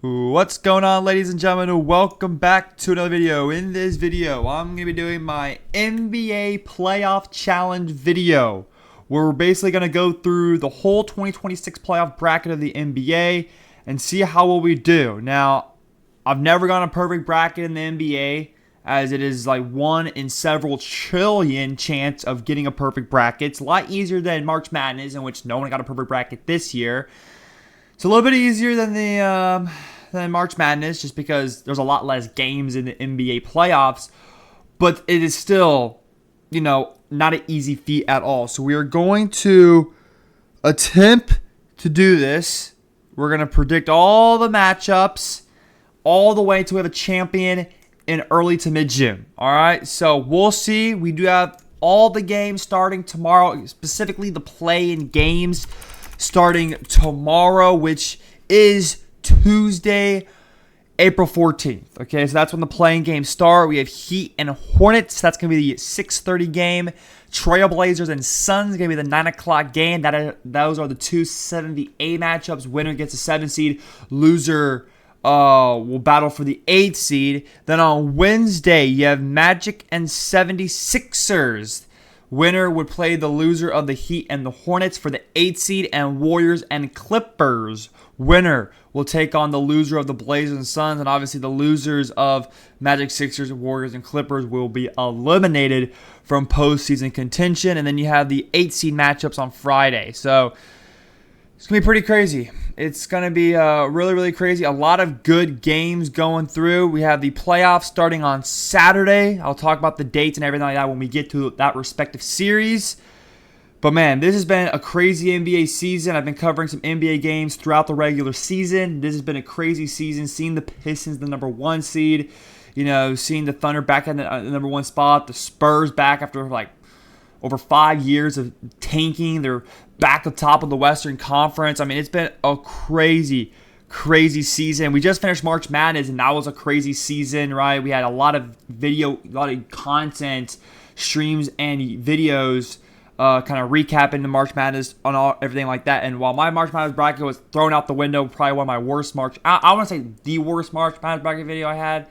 What's going on, ladies and gentlemen? Welcome back to another video. In this video, I'm going to be doing my NBA Playoff Challenge video, where we're basically going to go through the whole 2026 playoff bracket of the NBA and see how well we do. Now, I've never gotten a perfect bracket in the NBA, as it is like 1 in several trillion chance of getting a perfect bracket. It's a lot easier than March Madness, in which no one got a perfect bracket this year. It's a little bit easier than than March Madness, just because there's a lot less games in the NBA playoffs, but it is still, not an easy feat at all. So we are going to attempt to do this. We're going to predict all the matchups all the way until we have a champion in early to mid-June. All right, so we'll see. We do have all the games starting tomorrow, specifically the play-in games starting tomorrow, which is Tuesday, April 14th. Okay, so that's when the playing games start. We have Heat and Hornets. That's going to be the 6:30 game. Trailblazers and Suns going to be the 9 o'clock game. Those are the two 7-8 matchups. Winner gets a 7 seed. Loser will battle for the 8th seed. Then on Wednesday, you have Magic and 76ers. Winner would play the loser of the Heat and the Hornets for the 8th seed, and Warriors and Clippers. Winner will take on the loser of the Blazers and Suns, and obviously the losers of Magic, Sixers, Warriors, and Clippers will be eliminated from postseason contention. And then you have the 8th seed matchups on Friday. So it's going to be pretty crazy. It's going to be really, really crazy. A lot of good games going through. We have the playoffs starting on Saturday. I'll talk about the dates and everything like that when we get to that respective series. But, man, this has been a crazy NBA season. I've been covering some NBA games throughout the regular season. This has been a crazy season. Seeing the Pistons, the number 1 seed. Seeing the Thunder back in the number 1 spot. The Spurs back after, over 5 years of tanking. They're back at the top of the Western Conference. I mean, it's been a crazy, crazy season. We just finished March Madness, and that was a crazy season, right? We had a lot of content, streams, and videos kind of recapping the March Madness on everything like that. And while my March Madness bracket was thrown out the window, probably one of my worst I want to say the worst March Madness bracket video I had,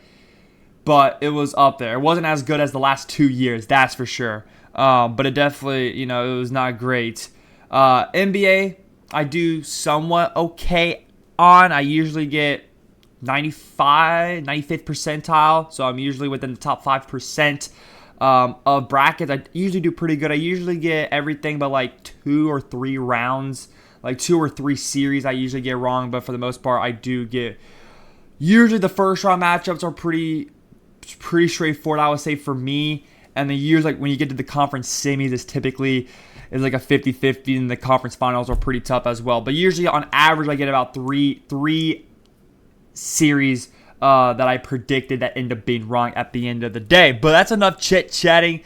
but it was up there. It wasn't as good as the last 2 years, that's for sure. But it definitely, it was not great. NBA, I do somewhat okay on. I usually get 95th percentile, so I'm usually within the top 5% of brackets. I usually do pretty good. I usually get everything but 2 or 3 rounds, 2 or 3 series I usually get wrong, but for the most part, I do get. Usually the first round matchups are pretty straightforward, I would say, for me. And the years, when you get to the conference semis, it's typically is a 50-50, and the conference finals are pretty tough as well. But usually, on average, I get about three series that I predicted that end up being wrong at the end of the day. But that's enough chit-chatting.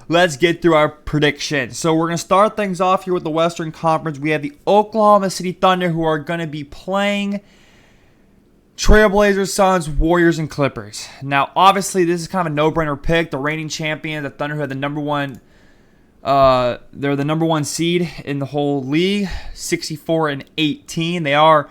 Let's get through our predictions. So we're going to start things off here with the Western Conference. We have the Oklahoma City Thunder, who are going to be playing Trailblazers, Suns, Warriors, and Clippers. Now, obviously, this is kind of a no-brainer pick. The reigning champions, the Thunder, who had the number 1. They're the number 1 seed in the whole league, 64-18. They are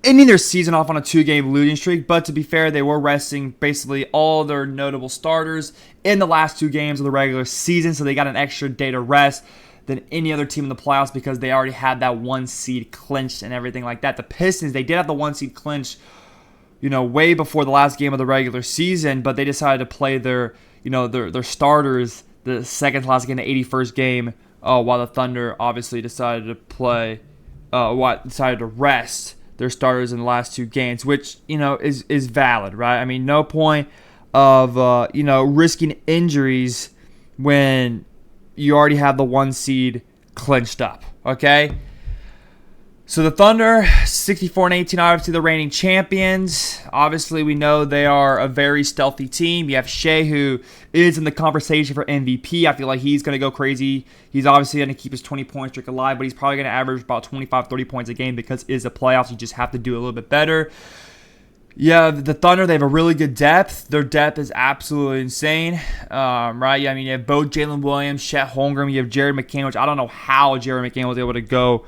ending their season off on a 2-game losing streak, but to be fair, they were resting basically all their notable starters in the last 2 games of the regular season, so they got an extra day to rest than any other team in the playoffs because they already had that 1 seed clinched and everything like that. The Pistons, they did have the 1 seed clinched, way before the last game of the regular season, but they decided to play their starters the second to last game, the 81st game, while the Thunder obviously decided to rest their starters in the last 2 games, which, is valid, right? I mean, no point of, risking injuries when you already have the 1 seed clinched up, okay? So the Thunder, 64-18, obviously the reigning champions. Obviously, we know they are a very stealthy team. You have Shea, who is in the conversation for MVP. I feel like he's going to go crazy. He's obviously going to keep his 20-point streak alive, but he's probably going to average about 25, 30 points a game because it's the playoffs. You just have to do a little bit better. Yeah, the Thunder, they have a really good depth. Their depth is absolutely insane, right? Yeah, I mean, you have both Jalen Williams, Chet Holmgren, you have Jared McCain, which I don't know how Jared McCain was able to go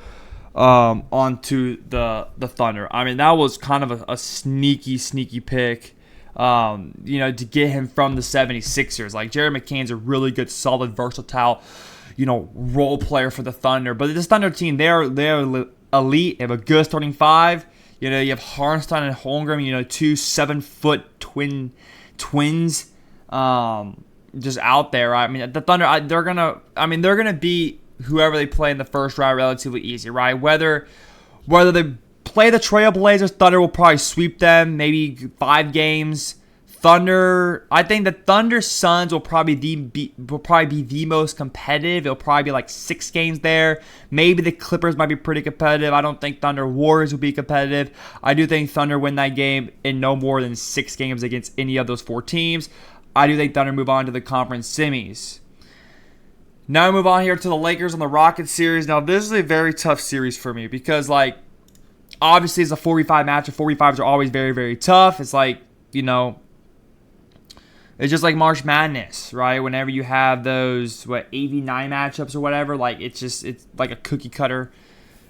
onto the Thunder. I mean, that was kind of a sneaky pick, to get him from the 76ers. Like, Jared McCain's a really good, solid, versatile, role player for the Thunder. But this Thunder team, they're elite. They have a good starting five. You have Hartenstein and Holmgren, two 7-foot twins, just out there. Right? I mean, the Thunder, they're gonna beat whoever they play in the first round relatively easy, right? Whether they play the Trailblazers, Thunder will probably sweep them, maybe 5 games. I think the Thunder Suns will probably be the most competitive. It'll probably be like 6 games there. Maybe the Clippers might be pretty competitive. I don't think Thunder Warriors will be competitive. I do think Thunder win that game in no more than 6 games against any of those 4 teams. I do think Thunder move on to the conference semis. Now we move on here to the Lakers and the Rockets series. Now, this is a very tough series for me because, obviously it's a 4v5 match. 4v5s are always very, very tough. It's like, it's just like March Madness, right? Whenever you have those, 8v9 matchups or whatever, it's like a cookie cutter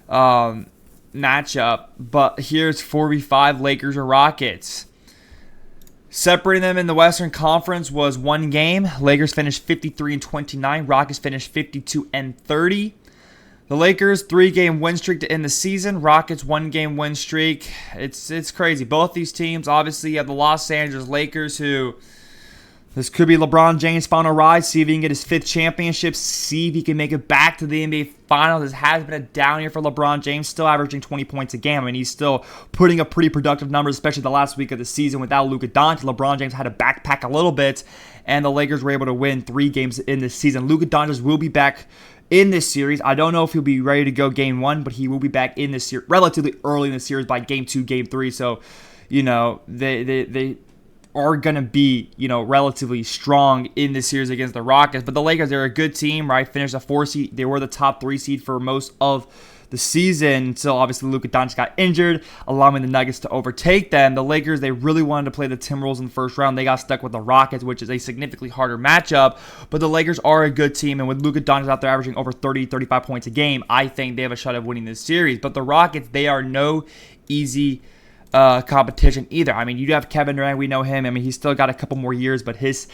matchup. But here's 4v5 Lakers or Rockets. Separating them in the Western Conference was 1 game. Lakers finished 53-29. Rockets finished 52-30. The Lakers 3-game win streak to end the season. Rockets 1-game win streak. It's crazy. Both these teams, obviously, you have the Los Angeles Lakers, who this could be LeBron James' final rise. See if he can get his 5th championship. See if he can make it back to the NBA Finals. This has been a down year for LeBron James, still averaging 20 points a game. I mean, he's still putting up pretty productive numbers, especially the last week of the season without Luka Doncic. LeBron James had to backpack a little bit, and the Lakers were able to win 3 games in this season. Luka Doncic will be back in this series. I don't know if he'll be ready to go game 1, but he will be back in this series relatively early in the series by game 2, game 3. So, they are going to be, relatively strong in this series against the Rockets. But the Lakers, they're a good team, right? Finished a 4 seed. They were the top 3 seed for most of the season until obviously Luka Doncic got injured, allowing the Nuggets to overtake them. The Lakers, they really wanted to play the Timberwolves in the first round. They got stuck with the Rockets, which is a significantly harder matchup. But the Lakers are a good team, and with Luka Doncic out there averaging over 30, 35 points a game, I think they have a shot of winning this series. But the Rockets, they are no easy competition either. I mean, you have Kevin Durant. We know him. I mean, he's still got a couple more years, but his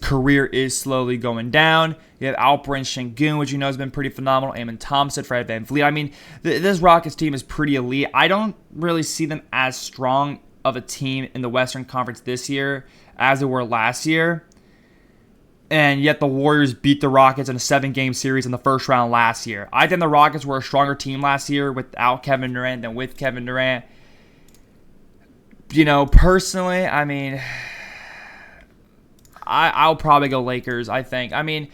career is slowly going down. You have Alperen Sengun, which has been pretty phenomenal. Amen Thompson, Fred VanVleet. I mean, this Rockets team is pretty elite. I don't really see them as strong of a team in the Western Conference this year as they were last year. And yet the Warriors beat the Rockets in a 7-game series in the first round last year. I think the Rockets were a stronger team last year without Kevin Durant than with Kevin Durant. Personally, I mean, I'll probably go Lakers, I think. I mean,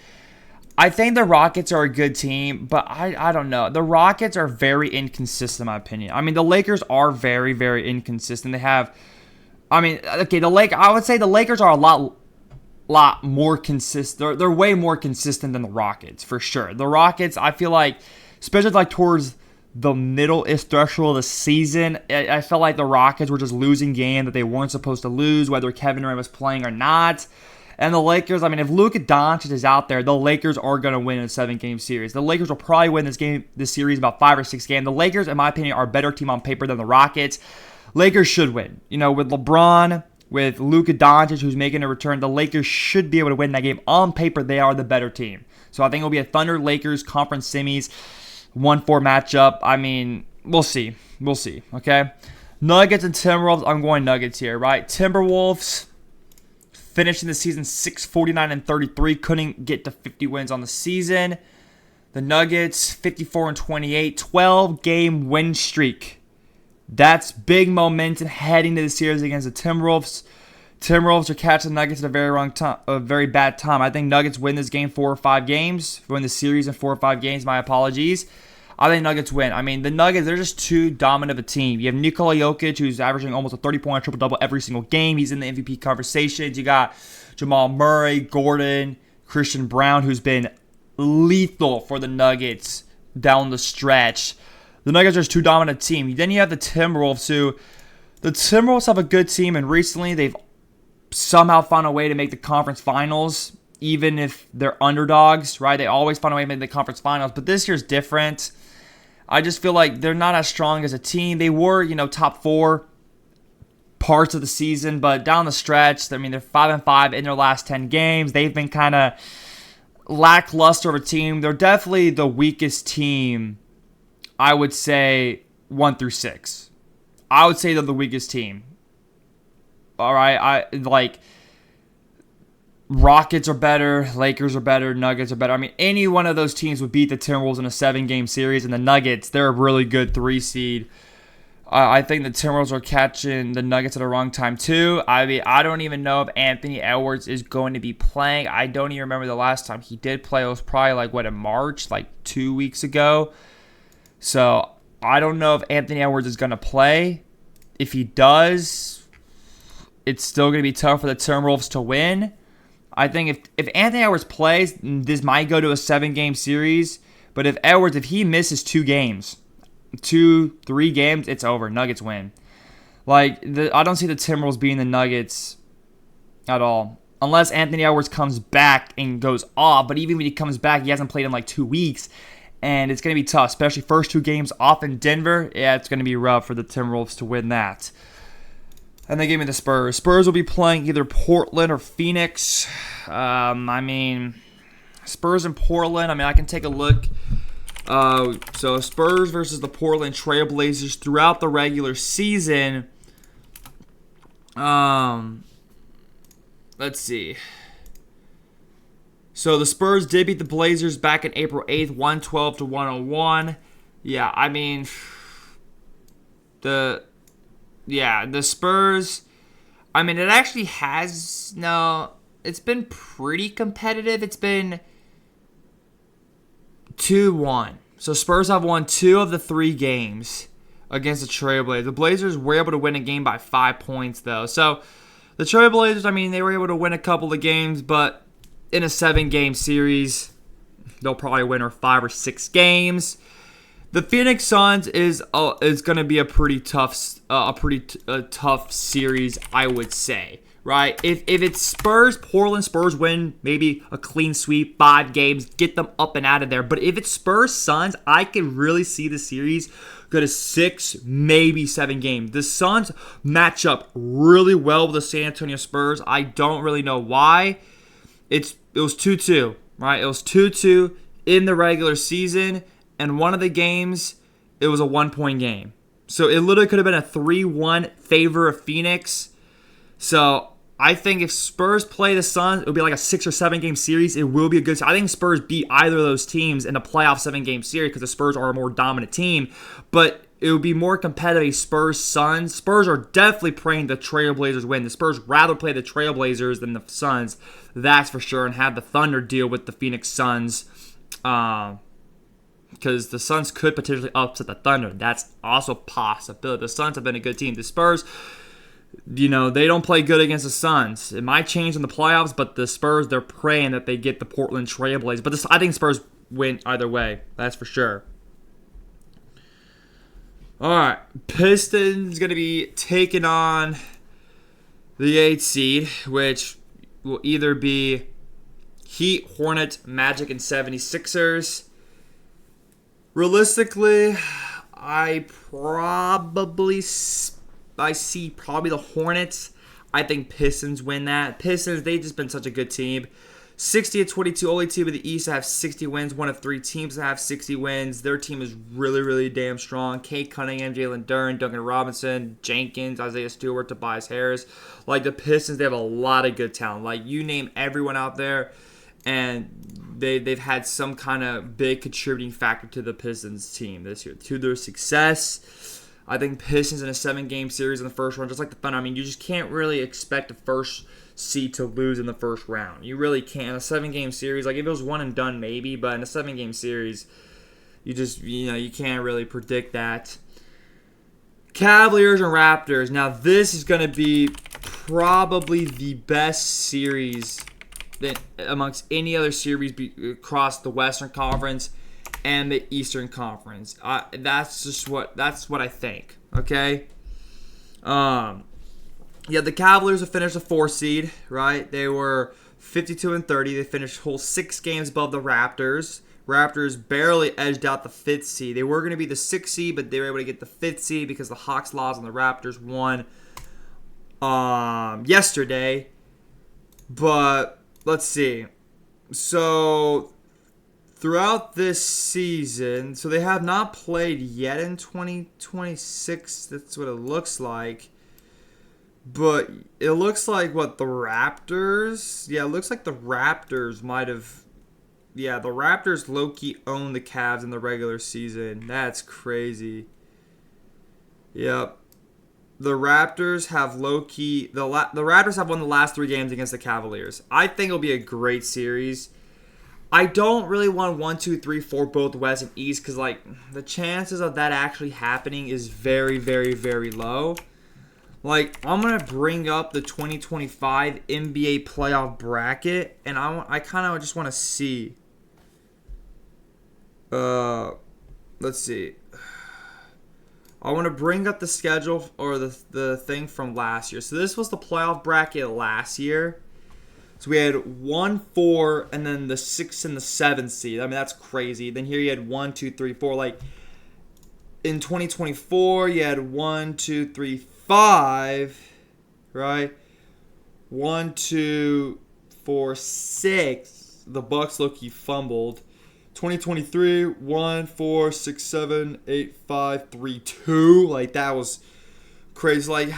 I think the Rockets are a good team, but I don't know. The Rockets are very inconsistent, in my opinion. I mean, the Lakers are very, very inconsistent. They have, I would say the Lakers are a lot more consistent. They're way more consistent than the Rockets, for sure. The Rockets, I feel like, especially towards the middle-ish threshold of the season, I felt like the Rockets were just losing games that they weren't supposed to lose, whether Kevin Durant was playing or not. And the Lakers, I mean, if Luka Doncic is out there, the Lakers are going to win in a 7-game series. The Lakers will probably win this series about 5 or 6 games. The Lakers, in my opinion, are a better team on paper than the Rockets. Lakers should win. With LeBron, with Luka Doncic, who's making a return, the Lakers should be able to win that game. On paper, they are the better team. So I think it'll be a Thunder-Lakers conference semis 1-4 matchup. I mean, we'll see. Okay? Nuggets and Timberwolves. I'm going Nuggets here, right? Timberwolves finishing the season 6-49-33. Couldn't get to 50 wins on the season. The Nuggets 54-28. 12-game win streak. That's big momentum heading to the series against the Timberwolves. Timberwolves are catching the Nuggets at a very bad time. I think Nuggets win this game 4 or 5 games. Win the series in 4 or 5 games. My apologies. I think Nuggets win. I mean, the Nuggets, they're just too dominant of a team. You have Nikola Jokic, who's averaging almost a 30-point triple-double every single game. He's in the MVP conversations. You got Jamal Murray, Gordon, Christian Brown, who's been lethal for the Nuggets down the stretch. The Nuggets are just too dominant a team. Then you have the Timberwolves, who the Timberwolves have a good team, and recently they've somehow found a way to make the conference finals, even if they're underdogs, right? They always find a way to make the conference finals, but this year's different. I just feel like they're not as strong as a team. They were, top 4 parts of the season, but down the stretch, I mean, they're 5-5 in their last 10 games. They've been kind of lackluster of a team. They're definitely the weakest team, I would say, 1 through 6. I would say they're the weakest team. All right, Rockets are better, Lakers are better, Nuggets are better. I mean, any one of those teams would beat the Timberwolves in a 7-game series, and the Nuggets, they're a really good 3 seed. I think the Timberwolves are catching the Nuggets at the wrong time too. I mean, I don't even know if Anthony Edwards is going to be playing. I don't even remember the last time he did play. It was probably in March, 2 weeks ago. So I don't know if Anthony Edwards is going to play. If he does, it's still going to be tough for the Timberwolves to win. I think if Anthony Edwards plays, this might go to a 7-game series. But if he misses 2 games, 2-3 games, it's over. Nuggets win. I don't see the Timberwolves beating the Nuggets at all. Unless Anthony Edwards comes back and goes off. But even when he comes back, he hasn't played in 2 weeks. And it's going to be tough, especially first 2 games off in Denver. Yeah, it's going to be rough for the Timberwolves to win that. And they gave me the Spurs. Spurs will be playing either Portland or Phoenix. Spurs and Portland. I can take a look. So Spurs versus the Portland Trail Blazers throughout the regular season. Let's see. So the Spurs did beat the Blazers back on April 8th, 112-101. Yeah, the Spurs, it actually has, it's been pretty competitive. It's been 2-1. So Spurs have won 2 of the 3 games against the Trailblazers. The Blazers were able to win a game by 5 points, though. So the Trailblazers, they were able to win a couple of games, but in a 7-game series, they'll probably win 5 or 6 games. The Phoenix Suns is going to be a pretty tough series, I would say. Right? If it's Spurs win maybe a clean sweep, 5 games, get them up and out of there. But if it's Spurs Suns, I can really see the series go to 6, maybe 7 games. The Suns match up really well with the San Antonio Spurs. I don't really know why. It was 2-2, right? It was 2-2 in the regular season, and one of the games, it was a 1-point game. So it literally could have been a 3-1 favor of Phoenix. So I think if Spurs play the Suns, it will be like a 6 or 7 game series. It will be a good. I think Spurs beat either of those teams in a playoff 7-game series because the Spurs are a more dominant team. But it would be more competitive. Spurs Suns. Spurs are definitely praying the Trailblazers win. The Spurs rather play the Trailblazers than the Suns. That's for sure. And have the Thunder deal with the Phoenix Suns. Because the Suns could potentially upset the Thunder. That's also a possibility. The Suns have been a good team. The Spurs, they don't play good against the Suns. It might change in the playoffs, but the Spurs, they're praying that they get the Portland Trailblazers. But I think Spurs win either way. That's for sure. All right. Pistons going to be taking on the 8th seed, which will either be Heat, Hornets, Magic, and 76ers. Realistically, I see probably the Hornets. I think Pistons win that. Pistons, they've just been such a good team. 60-22, only team in the East to have 60 wins. One of 3 teams to have 60 wins. Their team is really, really damn strong. Kate Cunningham, Jalen Duren, Duncan Robinson, Jenkins, Isaiah Stewart, Tobias Harris. The Pistons, they have a lot of good talent. You name everyone out there, and they've had some kind of big contributing factor to the Pistons team this year, to their success. I think Pistons in a 7-game series in the first round, just like the Thunder. You just can't really expect the first seed to lose in the first round. You really can't. In a 7-game series, if it was one and done, maybe, but in a 7-game series, you can't really predict that. Cavaliers and Raptors. Now, this is going to be probably the best series that amongst any other series across the Western Conference and the Eastern Conference. That's what I think. Okay. The Cavaliers have finished a 4 seed, right? They were 52-30. They finished whole 6 games above the Raptors, Raptors barely edged out the 5th seed. They were going to be the 6th seed, but they were able to get the 5th seed because the Hawks lost and the Raptors won yesterday. But let's see. So throughout this season, so they have not played yet in 2026. That's what it looks like. But it looks like the Raptors? Yeah, it looks like the Raptors might have... Yeah, the Raptors low-key own the Cavs in the regular season. That's crazy. Yep. The Raptors have low-key... The Raptors have won the last 3 games against the Cavaliers. I think it'll be a great series. I don't really want 1, 2, 3, 4 both West and East because, the chances of that actually happening is very, very, very low. I'm going to bring up the 2025 NBA playoff bracket, and I kind of just want to see... let's see. I want to bring up the schedule or the thing from last year. So this was the playoff bracket last year. So we had 1, 4, and then the 6 and the 7 seed. I mean, that's crazy. Then here you had 1, 2, 3, 4. In 2024, you had 1, 2, 3, 5. Right? 1, 2, 4, 6. The Bucks low-key fumbled. 2023, 1, 4, 6, 7, 8, 5, 3, 2. That was crazy.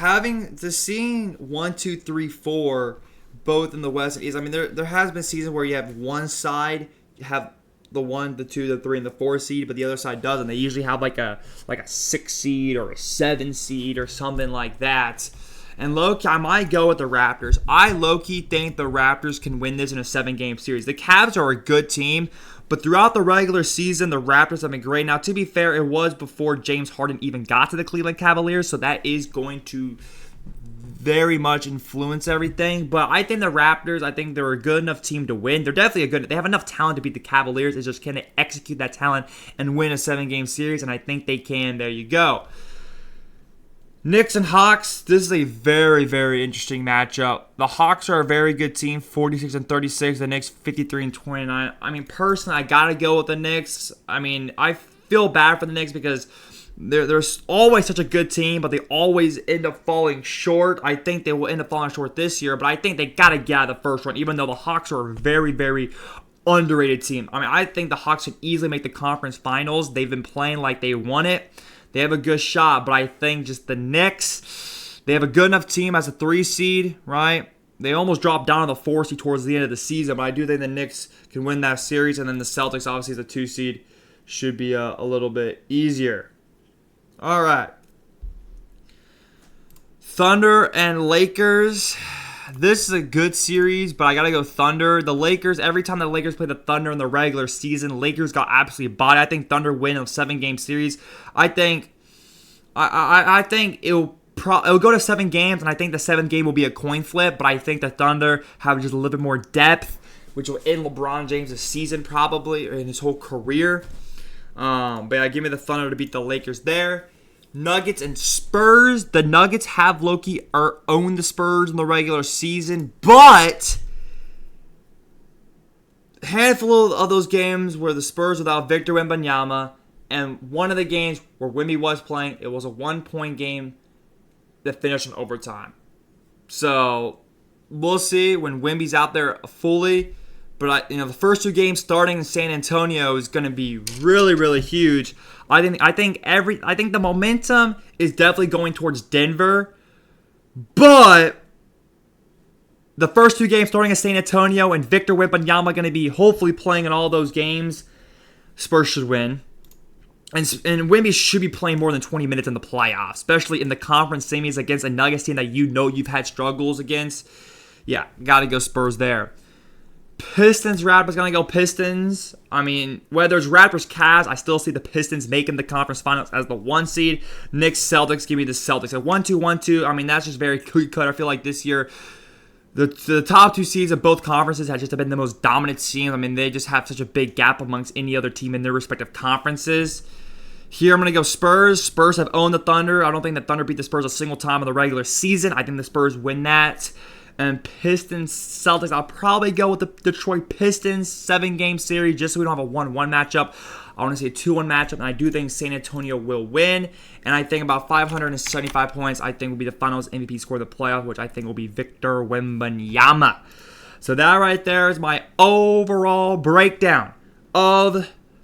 Seeing 1, 2, 3, 4 both in the West and East. I mean, there has been seasons where you have one side have the 1, the 2, the 3, and the 4 seed, but the other side doesn't. They usually have a 6 seed or a 7 seed or something like that. And low-key, I might go with the Raptors. I low-key think the Raptors can win this in a 7-game series. The Cavs are a good team, but throughout the regular season, the Raptors have been great. Now, to be fair, it was before James Harden even got to the Cleveland Cavaliers, so that is going to very much influence everything. But I think the Raptors, they're a good enough team to win. They're definitely they have enough talent to beat the Cavaliers. It's just, can they execute that talent and win a 7-game series? And I think they can. There you go. Knicks and Hawks, this is a very, very interesting matchup. The Hawks are a very good team, 46-36. The Knicks, 53-29. I mean, personally, I got to go with the Knicks. I mean, I feel bad for the Knicks because they're always such a good team, but they always end up falling short. I think they will end up falling short this year, but I think they got to get out of the first round, even though the Hawks are a very, very underrated team. I mean, I think the Hawks can easily make the conference finals. They've been playing like they won it. They have a good shot, but I think just the Knicks, they have a good enough team as a 3 seed, right? They almost dropped down to the 4 seed towards the end of the season, but I do think the Knicks can win that series, and then the Celtics, obviously, as a 2 seed, should be a little bit easier. All right. Thunder and Lakers. This is a good series, but I got to go Thunder. The Lakers, every time the Lakers play the Thunder in the regular season, Lakers got absolutely bodied. I think Thunder win a 7-game series. I think it'll go to 7 games, and I think the 7th game will be a coin flip, but I think the Thunder have just a little bit more depth, which will end LeBron James' season probably, or in his whole career. But yeah, give me the Thunder to beat the Lakers there. Nuggets and Spurs. The Nuggets have low-key owned the Spurs in the regular season, but a handful of those games where the Spurs without Victor Wembanyama, and one of the games where Wemby was playing, it was a 1-point game that finished in overtime. So we'll see when Wemby's out there fully. But the first 2 games starting in San Antonio is going to be really, really huge. I think the momentum is definitely going towards Denver, but the first 2 games starting in San Antonio and Victor Wembanyama going to be hopefully playing in all those games. Spurs should win, and Wemby should be playing more than 20 minutes in the playoffs, especially in the conference semis against a Nuggets team that you've had struggles against. Yeah, got to go Spurs there. Pistons, Raptors, gonna go Pistons. I mean, whether it's Raptors, Cavs, I still see the Pistons making the conference finals as the 1 seed. Knicks, Celtics, give me the Celtics. A 1-2, 1-2. I mean, that's just very clear cut. I feel like this year, the top 2 seeds of both conferences have just been the most dominant teams. I mean, they just have such a big gap amongst any other team in their respective conferences. Here, I'm going to go Spurs. Spurs have owned the Thunder. I don't think the Thunder beat the Spurs a single time in the regular season. I think the Spurs win that. And Pistons Celtics, I'll probably go with the Detroit Pistons 7-game series just so we don't have a 1-1 matchup. I want to see a 2-1 matchup, and I do think San Antonio will win. And I think about 575 points, I think will be the finals MVP score of the playoff, which I think will be Victor Wembanyama. So that right there is my overall breakdown of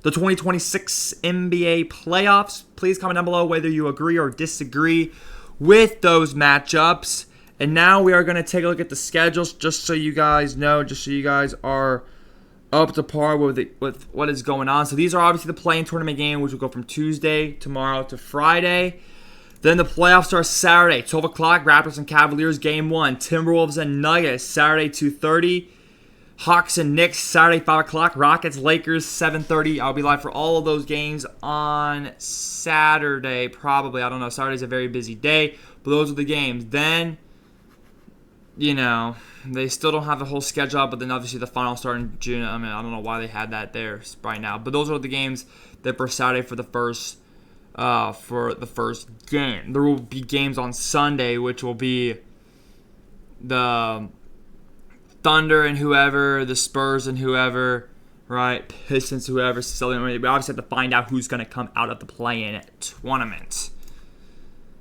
the 2026 NBA playoffs. Please comment down below whether you agree or disagree with those matchups. And now we are going to take a look at the schedules just so you guys know, just so you guys are up to par with what is going on. So these are obviously the play-in tournament game, which will go from Tuesday, tomorrow, to Friday. Then the playoffs start Saturday, 12 o'clock, Raptors and Cavaliers, Game 1. Timberwolves and Nuggets, Saturday, 2:30. Hawks and Knicks, Saturday, 5 o'clock. Rockets, Lakers, 7:30. I'll be live for all of those games on Saturday, probably. I don't know. Saturday's a very busy day, but those are the games. Then, you know, they still don't have the whole schedule up, but then obviously the finals start in June. I mean, I don't know why they had that there right now. But those are the games that for Saturday for the first game. There will be games on Sunday, which will be the Thunder and whoever, the Spurs and whoever, right? Pistons, whoever. So we obviously have to find out who's going to come out of the play-in tournament.